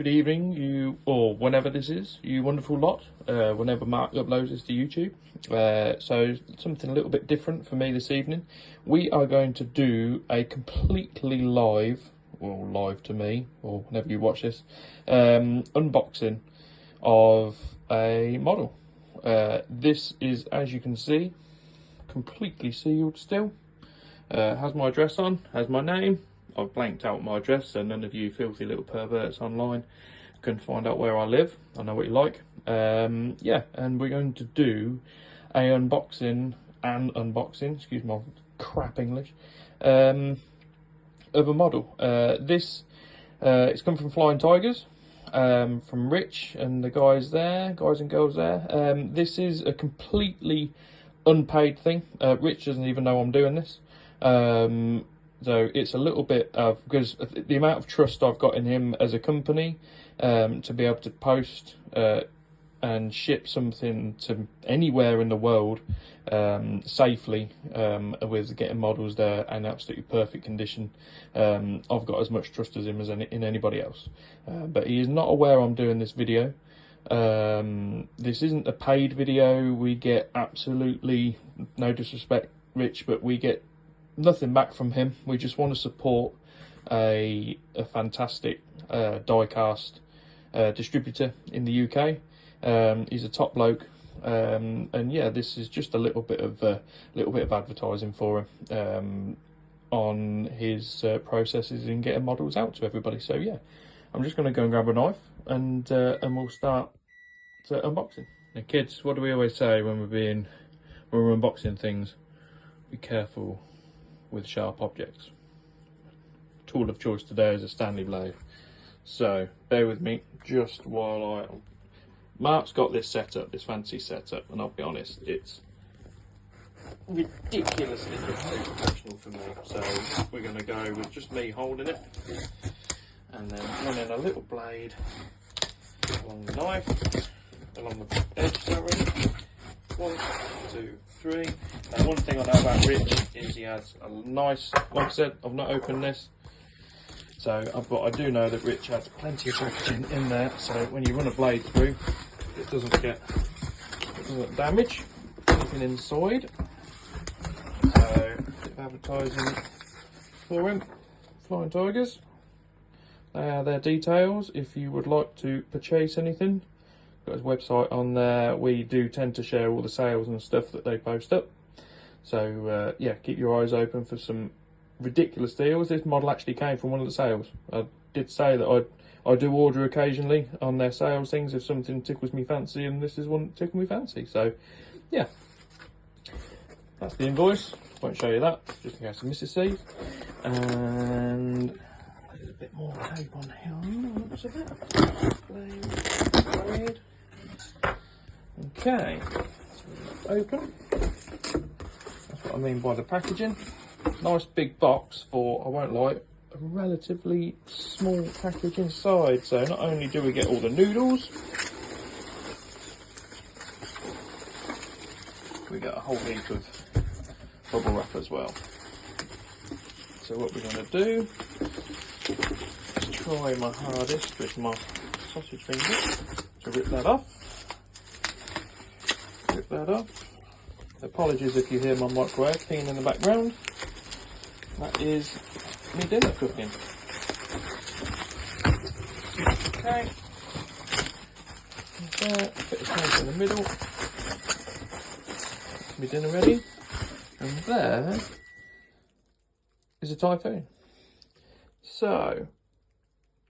good evening, you, or whenever this is, you wonderful lot, whenever Mark uploads this to YouTube. So something a little bit different for me this evening. We are going to do a completely live, well, live to me, or whenever you watch this, unboxing of a model. This is, as you can see, completely sealed still. Has my address on, has my name. I've blanked out my address so none of you filthy little perverts online can find out where I live. I know what you like. Yeah, and we're going to do a unboxing, excuse my crap English, of a model. This it's come from Flying Tigers, from Rich and the guys and girls there. This is a completely unpaid thing. Rich doesn't even know I'm doing this. So it's a little bit of, because the amount of trust I've got in him as a company, to be able to post and ship something to anywhere in the world safely, with getting models there in absolutely perfect condition. I've got as much trust as him as in anybody else. But he is not aware I'm doing this video. This isn't a paid video. We get absolutely, no disrespect, Rich, but we get nothing back from him. We just want to support a fantastic diecast distributor in the UK. He's a top bloke, and yeah, this is just a little bit of advertising for him on his processes in getting models out to everybody. So yeah, I'm just going to go and grab a knife and we'll start unboxing. Now, kids, what do we always say when we're unboxing things? Be careful with sharp objects. Tool of choice today is a Stanley blade. So bear with me just while Mark's got this setup, this fancy setup, and I'll be honest, it's ridiculously professional for me. So we're going to go with just me holding it, and then running a little blade along the knife, along the edge, sorry. 1, 2, 3. Now, one thing I know about Rich is he has a nice, like I said, I've not opened this, so I do know that Rich has plenty of packaging in there, so when you run a blade through, it doesn't damage anything inside. So, a bit of advertising for him. Flying Tigers. They are their details if you would like to purchase anything. Got his website on there. We do tend to share all the sales and stuff that they post up. So yeah, keep your eyes open for some ridiculous deals. This model actually came from one of the sales. I did say that I do order occasionally on their sales things if something tickles me fancy, and this is one that tickled me fancy. So yeah, that's the invoice. Won't show you that just in case I miss a seat. And there's a bit more tape on here. What's that? Blade. Okay, so open. That's what I mean by the packaging. Nice big box for, I won't lie, a relatively small package inside. So not only do we get all the noodles, we get a whole heap of bubble wrap as well. So what we're going to do is try my hardest with my sausage finger to rip that off. Rip that off. Apologies if you hear my microwave pinging in the background. That is me dinner cooking. Okay. There, bit of tape in the middle. That's me dinner ready. And there is a Typhoon. So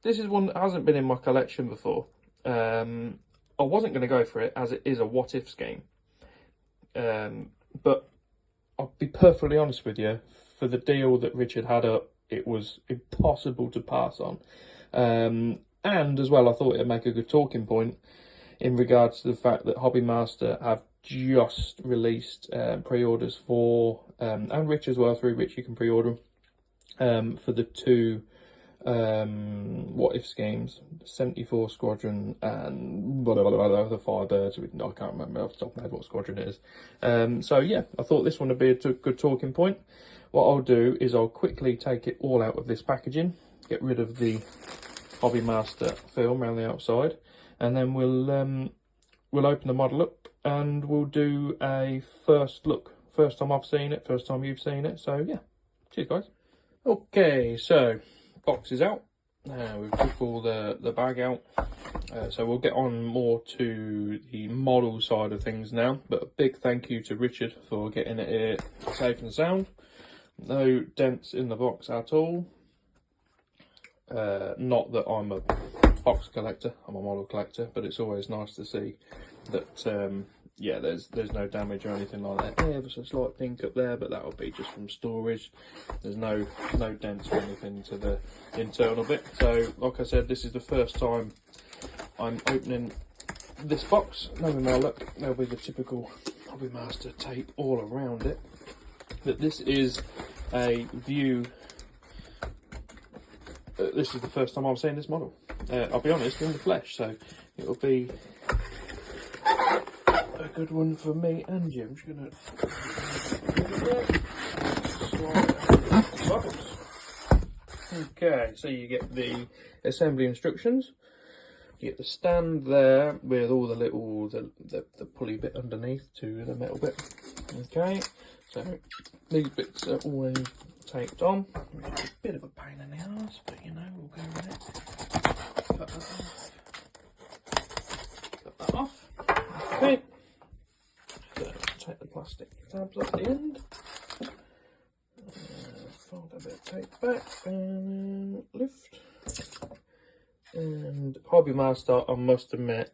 this is one that hasn't been in my collection before. I wasn't going to go for it as it is a what if scheme. But I'll be perfectly honest with you, for the deal that Richard had up, it was impossible to pass on. And as well, I thought it'd make a good talking point in regards to the fact that Hobbymaster have just released pre-orders for, and Rich as well, through Rich you can pre-order them, for the two what if schemes, 74 Squadron and blah, blah, blah, blah, the Firebirds. I can't remember off the top of my head what squadron it is. So yeah, I thought this one would be a good talking point. What I'll do is I'll quickly take it all out of this packaging, get rid of the Hobbymaster film around the outside, and then we'll open the model up and we'll do a first look. First time I've seen it, first time you've seen it. So yeah, cheers guys. Okay, so box is out. We've took all the bag out. So we'll get on more to the model side of things now. But a big thank you to Richard for getting it here safe and sound. No dents in the box at all. Not that I'm a box collector, I'm a model collector, but it's always nice to see that yeah, there's no damage or anything like that. Yeah, there's a slight pink up there, but that will be just from storage. There's no dents or anything to the internal bit. So like I said, this is the first time I'm opening this box. Knowing my luck, there'll be the typical Hobbymaster tape all around it. But this is a view. This is the first time I've seen this model. I'll be honest, in the flesh, so it'll be a good one for me and you. I'm just gonna slide it. Okay, so you get the assembly instructions. You get the stand there with all the little the pulley bit underneath to the metal bit. Okay, so these bits are always taped on, which is a bit of a pain in the arse, but you know, we'll go with it. Cut that off. Cut that off. Okay. So take the plastic tabs off the end. Fold a bit of tape back and lift. And Hobbymaster, I must admit,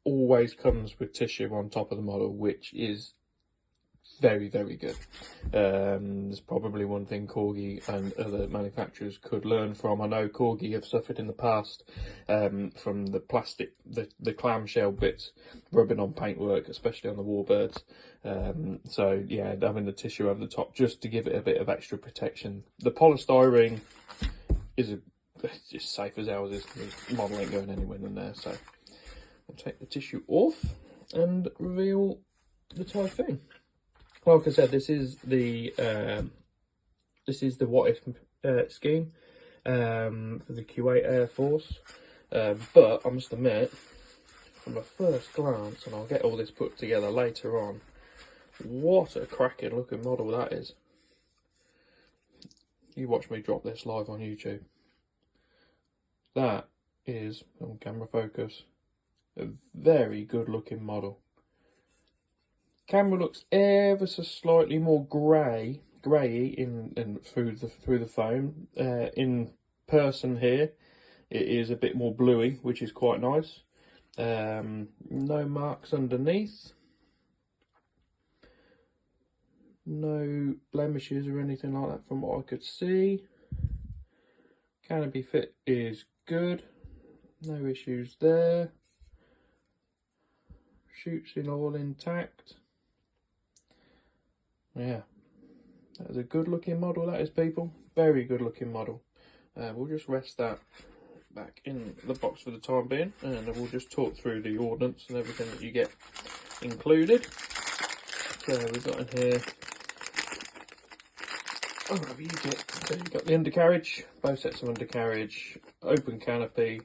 always comes with tissue on top of the model, which is very, very good. There's probably one thing Corgi and other manufacturers could learn from. I know Corgi have suffered in the past from the plastic, the clamshell bits rubbing on paintwork, especially on the Warbirds. So yeah, having the tissue over the top just to give it a bit of extra protection. The polystyrene is it's just safe as houses. The model ain't going anywhere in there. So I'll take the tissue off and reveal the Typhoon. Like I said, this is the what if scheme for the Kuwait Air Force. But I must admit, from a first glance, and I'll get all this put together later on, what a cracking looking model that is. You watch me drop this live on YouTube. That is, on camera focus, a very good looking model. Camera looks ever so slightly more grey in through the phone. In person here, it is a bit more bluey, which is quite nice. No marks underneath, no blemishes or anything like that from what I could see. Canopy fit is good, no issues there. Chutes in all intact. Yeah, that is a good looking model, that is, people. Very good looking model. We'll just rest that back in the box for the time being, and we'll just talk through the ordnance and everything that you get included. So we've got in here, whatever you get. So you've got the undercarriage, both sets of undercarriage, open canopy.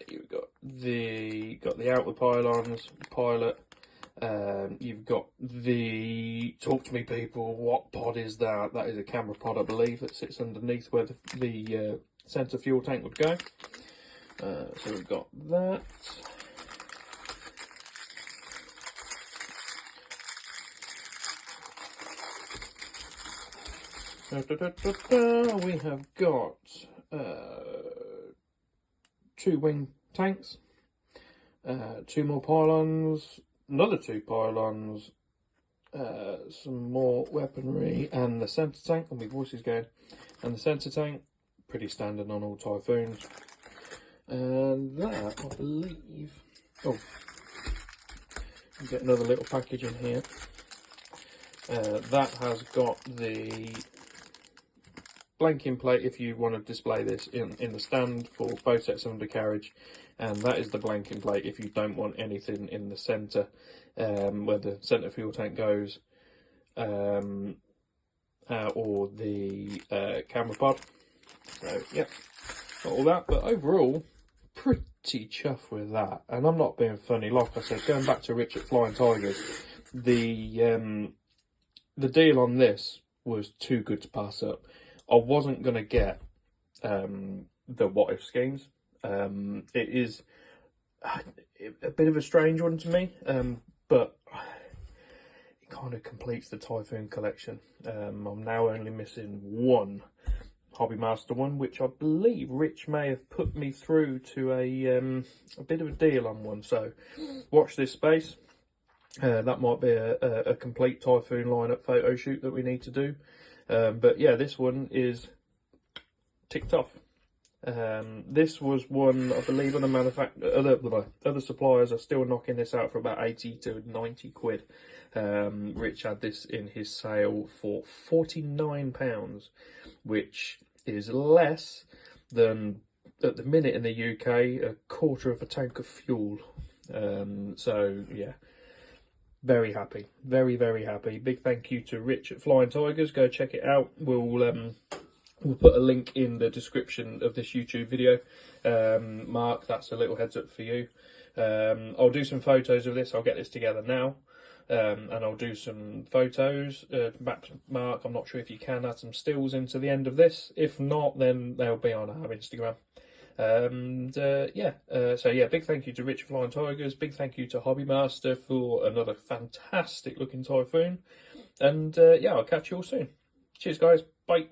You've got the outer pylons, pilot. You've got the, talk to me people, what pod is that? That is a camera pod, I believe, that sits underneath where the centre fuel tank would go. So we've got that. We have got 2 wing tanks, 2 more pylons, another 2 pylons, some more weaponry, and the centre tank. And my voice is going. And the centre tank, pretty standard on all Typhoons. And that, I believe. Oh, you get another little package in here. That has got the blanking plate if you want to display this in the stand for both sets of undercarriage, and that is the blanking plate if you don't want anything in the centre where the centre fuel tank goes, or the camera pod. So yeah, all that, but overall, pretty chuffed with that. And I'm not being funny. Like I said, going back to Rich at Flying Tigers, the deal on this was too good to pass up. I wasn't going to get the what if schemes. It is a bit of a strange one to me, but it kind of completes the Typhoon collection. I'm now only missing one Hobbymaster one, which I believe Rich may have put me through to a bit of a deal on one. So watch this space. That might be a complete Typhoon lineup photo shoot that we need to do. But yeah, this one is ticked off. This was one, I believe, on the other suppliers are still knocking this out for about 80 to 90 quid. Rich had this in his sale for £49, which is less than, at the minute in the UK, a quarter of a tank of fuel. So yeah, very happy, very, very happy. Big thank you to Rich at Flying Tigers. Go check it out. We'll put a link in the description of this YouTube video. Mark, that's a little heads up for you. I'll do some photos of this. I'll get this together now. And I'll do some photos. Mark, I'm not sure if you can add some stills into the end of this. If not, then they'll be on our Instagram. So yeah, big thank you to Rich Flying Tigers. Big thank you to Hobbymaster for another fantastic looking Typhoon. And yeah, I'll catch you all soon. Cheers, guys. Bye.